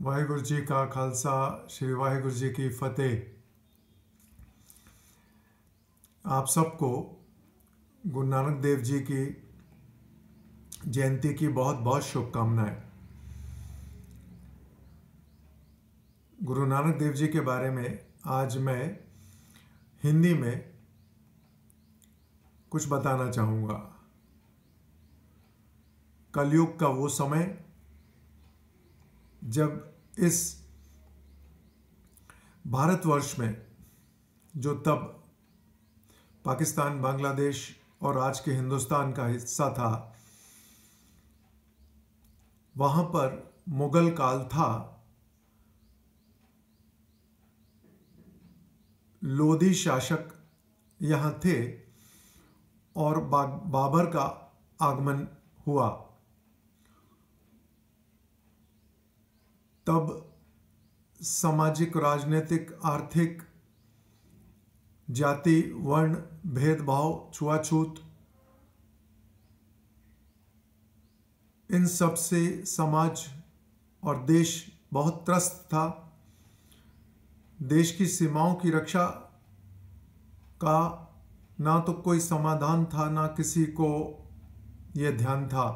वाहिगुरु जी का खालसा, श्री वाहिगुरु जी की फतेह। आप सबको गुरु नानक देव जी की जयंती की बहुत बहुत शुभकामनाएं। गुरु नानक देव जी के बारे में आज मैं हिंदी में कुछ बताना चाहूँगा। कलयुग का वो समय जब इस भारतवर्ष में, जो तब पाकिस्तान, बांग्लादेश और आज के हिंदुस्तान का हिस्सा था, वहाँ पर मुगल काल था। लोधी शासक यहाँ थे और बाबर का आगमन हुआ। तब सामाजिक, राजनीतिक, आर्थिक, जाति, वर्ण, भेदभाव, छुआछूत, इन सब से समाज और देश बहुत त्रस्त था। देश की सीमाओं की रक्षा का ना तो कोई समाधान था, ना किसी को यह ध्यान था।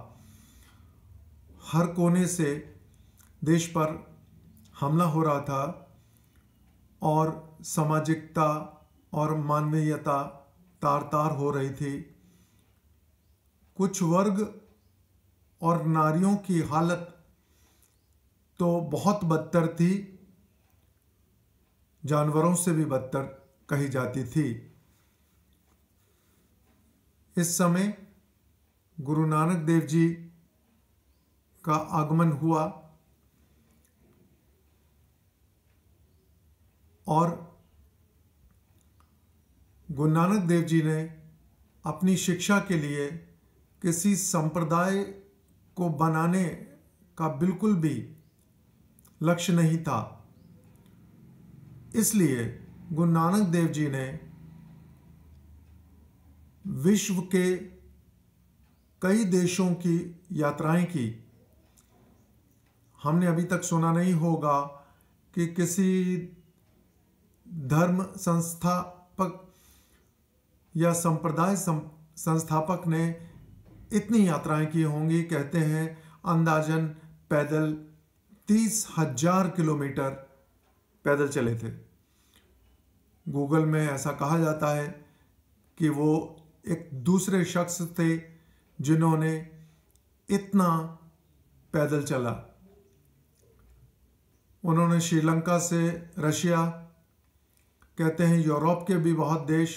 हर कोने से देश पर हमला हो रहा था और सामाजिकता और मानवीयता तार तार हो रही थी। कुछ वर्ग और नारियों की हालत तो बहुत बदतर थी, जानवरों से भी बदतर कही जाती थी। इस समय गुरु नानक देव जी का आगमन हुआ और गुरु नानक देव जी ने अपनी शिक्षा के लिए किसी संप्रदाय को बनाने का बिल्कुल भी लक्ष्य नहीं था। इसलिए गुरु नानक देव जी ने विश्व के कई देशों की यात्राएं की। हमने अभी तक सुना नहीं होगा कि किसी धर्म संस्थापक या संप्रदाय संस्थापक ने इतनी यात्राएं की होंगी। कहते हैं अंदाजन पैदल 30,000 किलोमीटर पैदल चले थे। गूगल में ऐसा कहा जाता है कि वो एक दूसरे शख्स थे जिन्होंने इतना पैदल चला। उन्होंने श्रीलंका से रशिया, कहते हैं यूरोप के भी बहुत देश,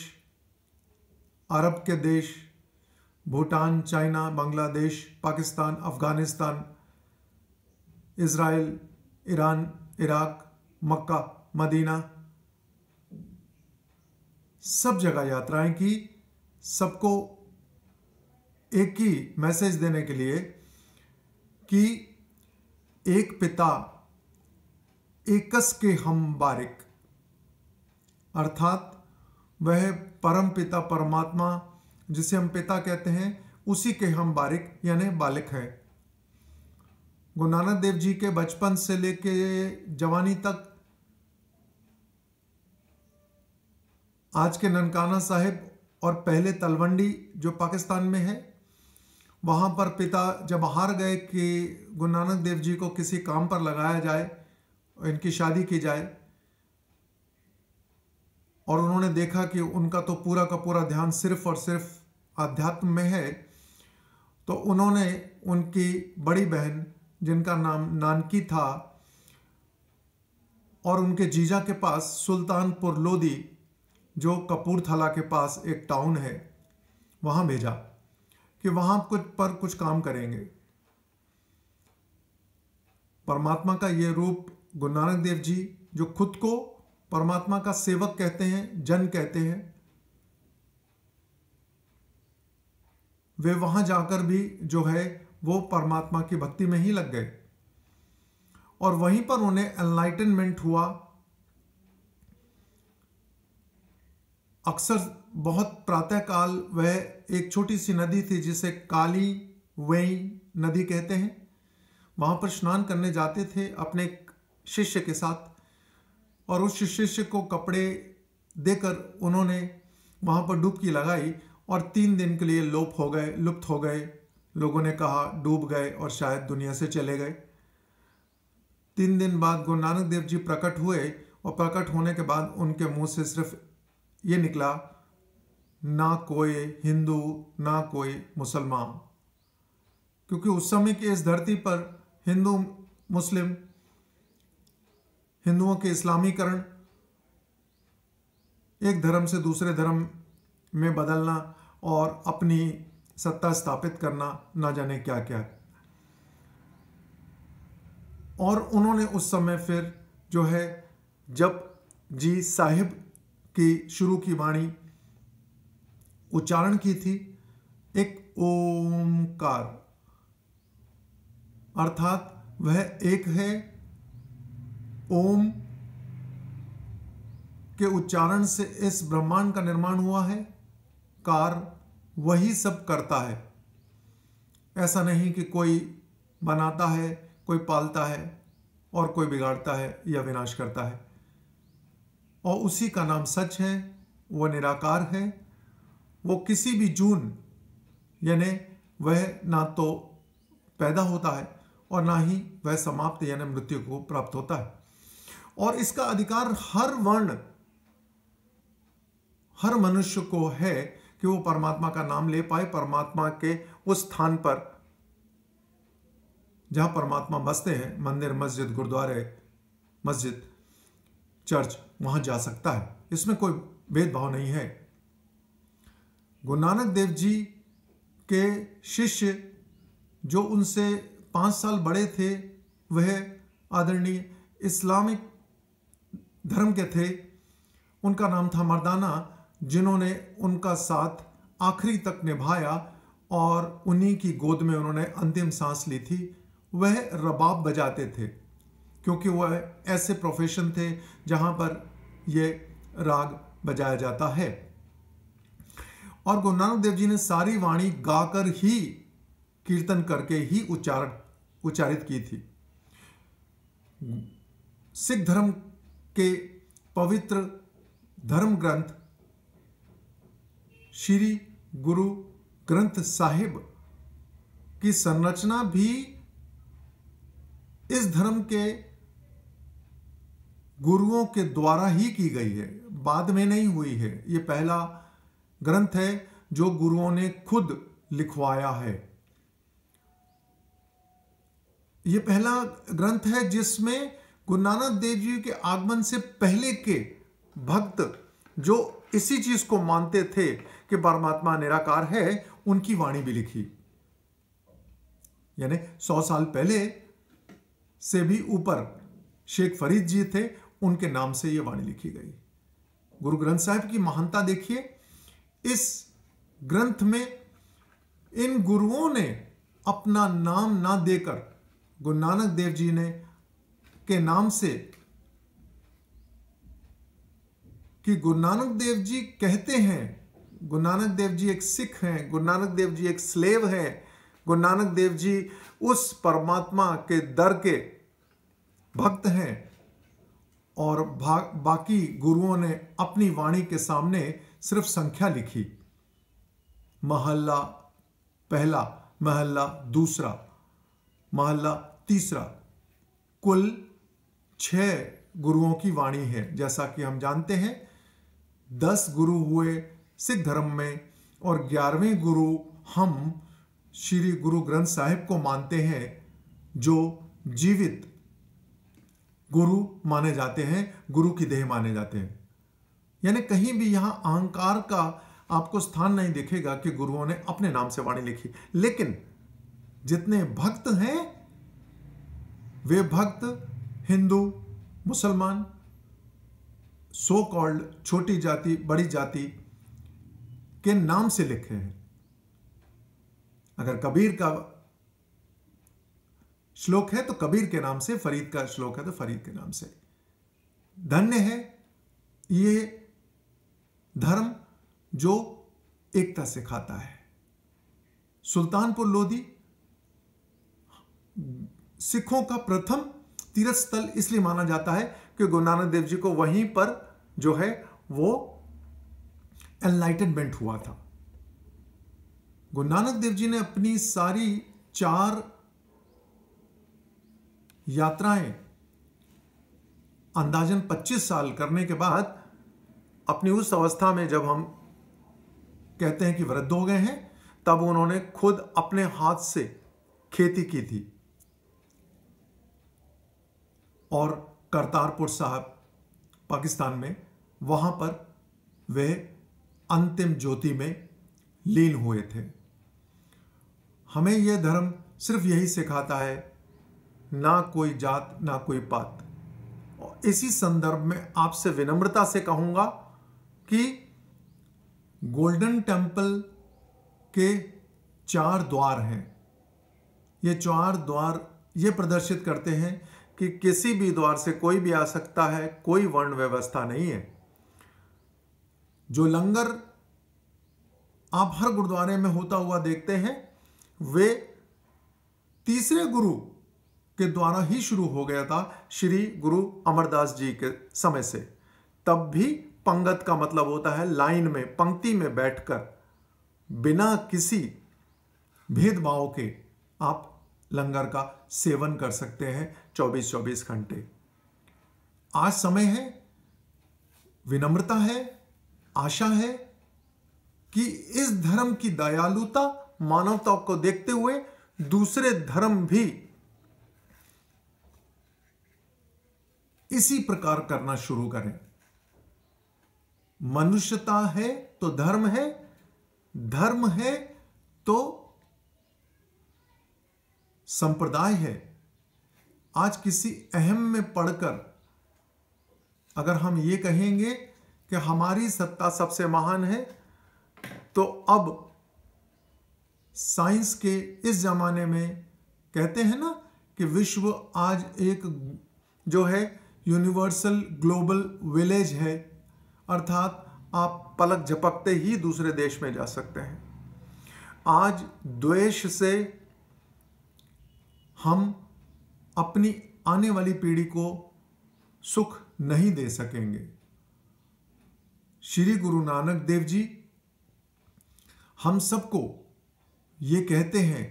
अरब के देश, Bhutan, China, Bangladesh, Pakistan, Afghanistan, Israel, Iran, Iraq, Makkah, Madinah, सब जगह यात्राएं की। सबको एक ही मैसेज देने के लिए कि एक पिता एकस के हम बारिक, अर्थात वह परम पिता परमात्मा जिसे हम पिता कहते हैं, उसी के हम बारिक यानी बालिक है। गुरु नानक देव जी के बचपन से लेके जवानी तक आज के ननकाना साहिब और पहले तलवंडी जो पाकिस्तान में है, वहाँ पर पिता जब हार गए कि गुरु नानक देव जी को किसी काम पर लगाया जाए, इनकी शादी की जाए, और उन्होंने देखा कि उनका तो पूरा का पूरा ध्यान सिर्फ और सिर्फ अध्यात्म में है, तो उन्होंने उनकी बड़ी बहन, जिनका नाम नानकी था, और उनके जीजा के पास सुल्तानपुर लोधी, जो कपूरथला के पास एक टाउन है, वहाँ भेजा कि वहाँ कुछ काम करेंगे। परमात्मा का ये रूप गुरु नानक देव जी, जो खुद को परमात्मा का सेवक कहते हैं, जन कहते हैं, वे वहां जाकर भी जो है वो परमात्मा की भक्ति में ही लग गए और वहीं पर उन्हें एनलाइटनमेंट हुआ। अक्सर बहुत प्रातःकाल वह एक छोटी सी नदी थी जिसे काली वेई नदी कहते हैं, वहां पर स्नान करने जाते थे अपने शिष्य के साथ, और उस शिष्य को कपड़े देकर उन्होंने वहां पर डुबकी लगाई और 3 दिन के लिए लुप्त हो गए। लोगों ने कहा डूब गए और शायद दुनिया से चले गए। 3 दिन बाद गुरु नानक देव जी प्रकट हुए, और प्रकट होने के बाद उनके मुंह से सिर्फ ये निकला, ना कोई हिंदू ना कोई मुसलमान। क्योंकि उस समय की इस धरती पर हिंदू मुस्लिम, हिंदुओं के इस्लामीकरण, एक धर्म से दूसरे धर्म में बदलना और अपनी सत्ता स्थापित करना, ना जाने क्या क्या। और उन्होंने उस समय फिर जो है जब जी साहिब की शुरू की वाणी उच्चारण की थी, एक ओमकार, अर्थात वह एक है। ओम के उच्चारण से इस ब्रह्मांड का निर्माण हुआ है। कार वही सब करता है। ऐसा नहीं कि कोई बनाता है, कोई पालता है और कोई बिगाड़ता है या विनाश करता है। और उसी का नाम सच है, वह निराकार है। वो किसी भी जून, यानी वह ना तो पैदा होता है और ना ही वह समाप्त यानी मृत्यु को प्राप्त होता है। और इसका अधिकार हर वर्ण, हर मनुष्य को है कि वो परमात्मा का नाम ले पाए, परमात्मा के उस स्थान पर जहां परमात्मा बसते हैं, मंदिर, मस्जिद, गुरुद्वारे, मस्जिद, चर्च, वहां जा सकता है। इसमें कोई भेदभाव नहीं है। गुरु नानक देव जी के शिष्य जो उनसे 5 साल बड़े थे, वह आदरणीय इस्लामिक धर्म के थे। उनका नाम था मर्दाना, जिन्होंने उनका साथ आखिरी तक निभाया और उन्हीं की गोद में उन्होंने अंतिम सांस ली थी। वह रबाब बजाते थे, क्योंकि वह ऐसे प्रोफेशन थे जहां पर यह राग बजाया जाता है। और गुरु नानक देव जी ने सारी वाणी गाकर ही, कीर्तन करके ही उच्चारित की थी। सिख धर्म के पवित्र धर्म ग्रंथ श्री गुरु ग्रंथ साहिब की संरचना भी इस धर्म के गुरुओं के द्वारा ही की गई है, बाद में नहीं हुई है। यह पहला ग्रंथ है जो गुरुओं ने खुद लिखवाया है। यह पहला ग्रंथ है जिसमें गुरु नानक देव जी के आगमन से पहले के भक्त जो इसी चीज को मानते थे कि परमात्मा निराकार है, उनकी वाणी भी लिखी। यानी 100 साल पहले से भी ऊपर शेख फरीद जी थे, उनके नाम से यह वाणी लिखी गई। गुरु ग्रंथ साहिब की महानता देखिए। इस ग्रंथ में इन गुरुओं ने अपना नाम ना देकर गुरु नानक देव जी ने के नाम से, कि गुरु नानक देव जी कहते हैं, गुरु नानक देव जी एक सिख हैं, गुरु नानक देव जी एक स्लेव हैं, गुरु नानक देव जी उस परमात्मा के दर के भक्त हैं। और बाकी गुरुओं ने अपनी वाणी के सामने सिर्फ संख्या लिखी, महल्ला पहला, महल्ला दूसरा, महल्ला तीसरा। कुल 6 गुरुओं की वाणी है। जैसा कि हम जानते हैं 10 गुरु हुए सिख धर्म में और 11वें गुरु हम श्री गुरु ग्रंथ साहिब को मानते हैं, जो जीवित गुरु माने जाते हैं, गुरु की देह माने जाते हैं। यानी कहीं भी यहां अहंकार का आपको स्थान नहीं दिखेगा कि गुरुओं ने अपने नाम से वाणी लिखी। लेकिन जितने भक्त हैं वे भक्त हिंदू, मुसलमान, सो कॉल्ड छोटी जाति, बड़ी जाति के नाम से लिखे हैं। अगर कबीर का श्लोक है तो कबीर के नाम से, फरीद का श्लोक है तो फरीद के नाम से। धन्य है ये धर्म जो एकता सिखाता है। सुल्तानपुर लोधी सिखों का प्रथम तीर्थ स्थल इसलिए माना जाता है कि गुरु नानक देव जी को वहीं पर जो है वो एनलाइटनमेंट हुआ था। गुरु नानक देव जी ने अपनी सारी 4 यात्राएं अंदाजन 25 साल करने के बाद अपनी उस अवस्था में, जब हम कहते हैं कि वृद्ध हो गए हैं, तब उन्होंने खुद अपने हाथ से खेती की थी और करतारपुर साहब पाकिस्तान में, वहां पर वे अंतिम ज्योति में लीन हुए थे। हमें यह धर्म सिर्फ यही सिखाता है, ना कोई जात ना कोई पात। और इसी संदर्भ में आपसे विनम्रता से कहूंगा कि गोल्डन टेम्पल के 4 द्वार हैं। ये 4 द्वार ये प्रदर्शित करते हैं कि किसी भी द्वार से कोई भी आ सकता है, कोई वर्ण व्यवस्था नहीं है। जो लंगर आप हर गुरुद्वारे में होता हुआ देखते हैं, वे तीसरे गुरु के द्वारा ही शुरू हो गया था, श्री गुरु अमरदास जी के समय से। तब भी पंगत का मतलब होता है लाइन में, पंक्ति में बैठकर बिना किसी भेदभाव के आप लंगर का सेवन कर सकते हैं 24-24 घंटे। आज समय है, विनम्रता है, आशा है कि इस धर्म की दयालुता, मानवता को देखते हुए दूसरे धर्म भी इसी प्रकार करना शुरू करें। मनुष्यता है तो धर्म है, धर्म है तो संप्रदाय है। आज किसी अहम में पढ़कर अगर हम ये कहेंगे कि हमारी सत्ता सबसे महान है, तो अब साइंस के इस जमाने में कहते हैं ना कि विश्व आज एक जो है यूनिवर्सल ग्लोबल विलेज है, अर्थात आप पलक झपकते ही दूसरे देश में जा सकते हैं। आज द्वेष से हम अपनी आने वाली पीढ़ी को सुख नहीं दे सकेंगे। श्री गुरु नानक देव जी हम सबको ये कहते हैं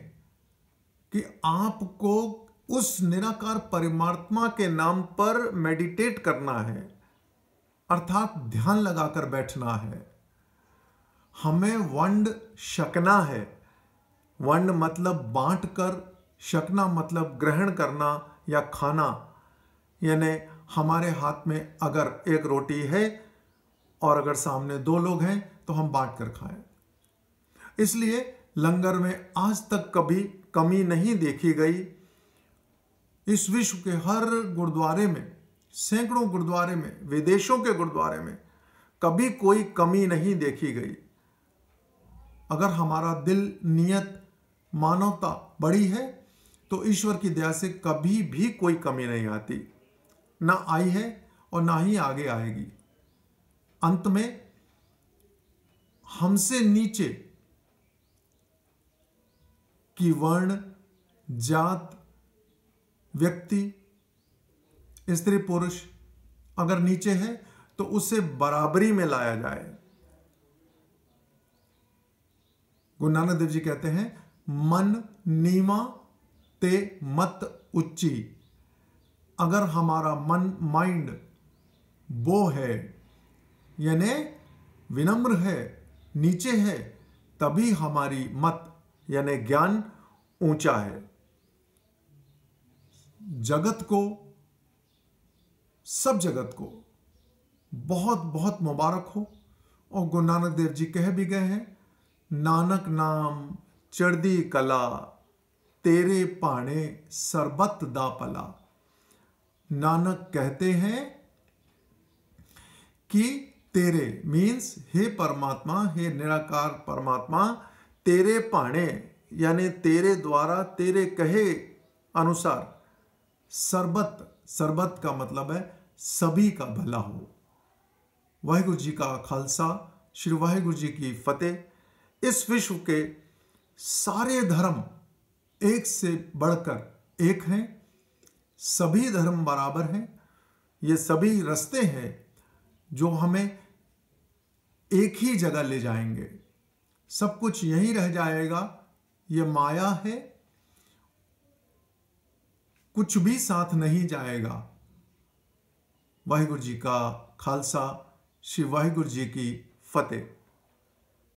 कि आपको उस निराकार परमात्मा के नाम पर मेडिटेट करना है, अर्थात ध्यान लगाकर बैठना है। हमें वंड शकना है। वंड मतलब बांटकर, शकना मतलब ग्रहण करना या खाना। यानी हमारे हाथ में अगर एक रोटी है और अगर सामने 2 लोग हैं तो हम बांट कर खाएं। इसलिए लंगर में आज तक कभी कमी नहीं देखी गई। इस विश्व के हर गुरुद्वारे में, सैकड़ों गुरुद्वारे में, विदेशों के गुरुद्वारे में कभी कोई कमी नहीं देखी गई। अगर हमारा दिल, नियत, मानवता बड़ी है तो ईश्वर की दया से कभी भी कोई कमी नहीं आती, ना आई है और ना ही आगे आएगी। अंत में हमसे नीचे की वर्ण, जात, व्यक्ति, स्त्री पुरुष अगर नीचे है तो उसे बराबरी में लाया जाए। गुरु नानक देव जी कहते हैं, मन नीमा ते मत उच्ची। अगर हमारा मन, माइंड वो है, यानी विनम्र है, नीचे है, तभी हमारी मत यानी ज्ञान ऊंचा है। जगत को, सब जगत को बहुत बहुत मुबारक हो। और गुरु नानक देव जी कह भी गए हैं, नानक नाम चढ़दी कला, तेरे पाणे सरबत दा पला। नानक कहते हैं कि तेरे मीन्स हे परमात्मा, हे निराकार परमात्मा, तेरे पाणे यानी तेरे द्वारा, तेरे कहे अनुसार सरबत, सरबत का मतलब है सभी का भला हो। वाहिगुरु जी का खालसा, श्री वाहिगुरु जी की फतेह। इस विश्व के सारे धर्म एक से बढ़कर एक हैं, सभी धर्म बराबर हैं। ये सभी रास्ते हैं जो हमें एक ही जगह ले जाएंगे। सब कुछ यहीं रह जाएगा। ये माया है, कुछ भी साथ नहीं जाएगा। वाहिगुरु जी का खालसा, श्री वाहिगुरु जी की फतेह।